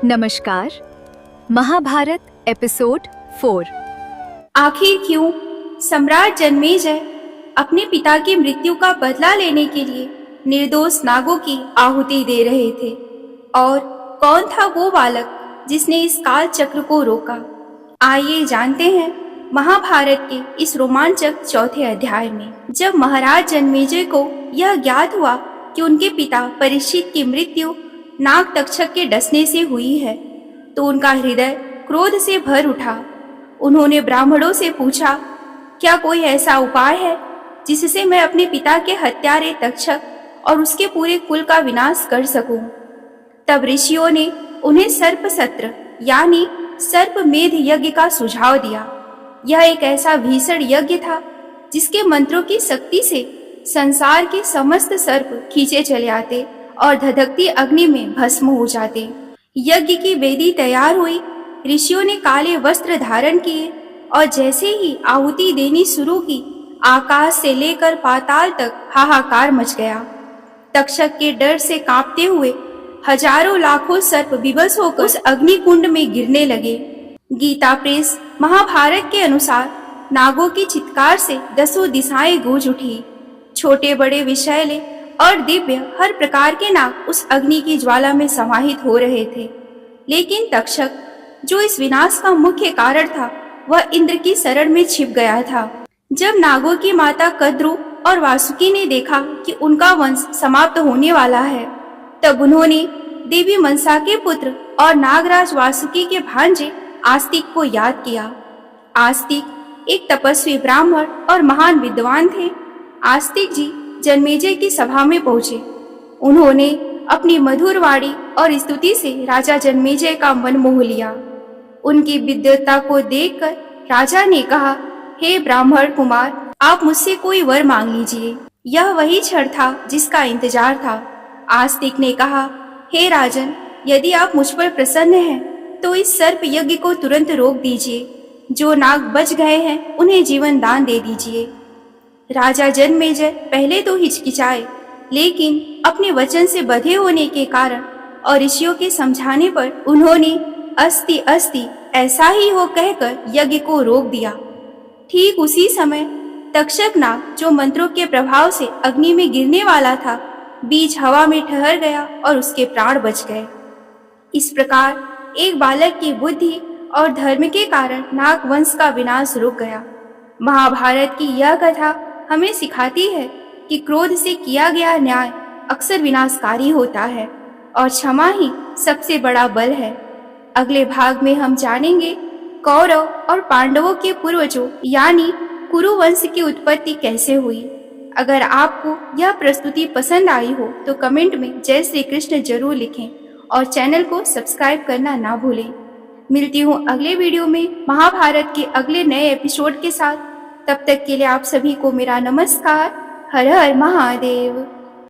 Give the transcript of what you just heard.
नमस्कार। महाभारत एपिसोड 4। आखिर क्यों सम्राट जन्मेजय अपने पिता की मृत्यु का बदला लेने के लिए निर्दोष नागों की आहुति दे रहे थे, और कौन था वो बालक जिसने इस काल चक्र को रोका? आइए जानते हैं महाभारत के इस रोमांचक चौथे अध्याय में। जब महाराज जन्मेजय को यह ज्ञात हुआ कि उनके पिता परीक्षित की मृत्यु नाग तक्षक के डसने से हुई है, तो उनका हृदय क्रोध से भर उठा। उन्होंने ब्राह्मणों से पूछा, क्या कोई ऐसा उपाय है जिससे मैं अपने पिता के हत्यारे तक्षक और उसके पूरे कुल का विनाश कर सकूं? तब ऋषियों ने उन्हें सर्प सत्र यानी सर्पमेध यज्ञ का सुझाव दिया। यह एक ऐसा भीषण यज्ञ था जिसके मंत्रों की शक्ति से संसार के समस्त सर्प खींचे चले आते और धधकती अग्नि में भस्म हो जाते। यज्ञ की वेदी तैयार हुई। ऋषियों ने काले वस्त्र धारण किए और जैसे ही आहुति देनी शुरू की, आकाश से लेकर पाताल तक हाहाकार मच गया। तक्षक के डर से कांपते हुए हजारों लाखों सर्प विवश होकर उस अग्निकुंड में गिरने लगे। गीता प्रेस महाभारत के अनुसार नागों की चित्कार से 10 दिशाएं गूंज उठी। छोटे बड़े विषैले और दिव्य हर प्रकार के नाग उस अग्नि की ज्वाला में समाहित हो रहे थे, लेकिन तक्षक, जो इस विनाश का मुख्य कारण था, वह इंद्र की शरण में छिप गया था। जब नागों की माता कद्रु और वासुकी ने देखा कि उनका वंश समाप्त होने वाला है, तब उन्होंने देवी मनसा के पुत्र और नागराज वासुकी के भांजे आस्तिक को याद किया। आस्तिक एक तपस्वी ब्राह्मण और महान विद्वान थे। आस्तिक जी जन्मेजय की सभा में पहुंचे। उन्होंने अपनी मधुर वाणी और स्तुति से राजा जन्मेजय का मन मोह लिया। उनकी विद्वता को देखकर राजा ने कहा, हे ब्राह्मण कुमार, आप मुझसे कोई वर मांग लीजिए। यह वही क्षण था जिसका इंतजार था। आस्तिक ने कहा, हे राजन, यदि आप मुझ पर प्रसन्न हैं तो इस सर्प यज्ञ को तुरंत रोक दीजिए। जो नाग बच गए हैं उन्हें जीवन दान दे दीजिए। राजा जन्मेजय पहले तो हिचकिचाए, लेकिन अपने वचन से बंधे होने के कारण और ऋषियों के समझाने पर उन्होंने अस्ति अस्ति ऐसा ही हो कहकर यज्ञ को रोक दिया। ठीक उसी समय तक्षक नाग, जो मंत्रों के प्रभाव से अग्नि में गिरने वाला था, बीच हवा में ठहर गया और उसके प्राण बच गए। इस प्रकार एक बालक की बुद्धि और धर्म के कारण नाग वंश का विनाश रुक गया। महाभारत की यह कथा हमें सिखाती है कि क्रोध से किया गया न्याय अक्सर विनाशकारी होता है और क्षमा ही सबसे बड़ा बल है। अगले भाग में हम जानेंगे कौरव और पांडवों के पूर्वजों यानी कुरु वंश की उत्पत्ति कैसे हुई। अगर आपको यह प्रस्तुति पसंद आई हो तो कमेंट में जय श्री कृष्ण जरूर लिखें और चैनल को सब्सक्राइब करना ना भूलें। मिलती हूँ अगले वीडियो में महाभारत के अगले नए एपिसोड के साथ। तब तक के लिए आप सभी को मेरा नमस्कार। हर हर महादेव।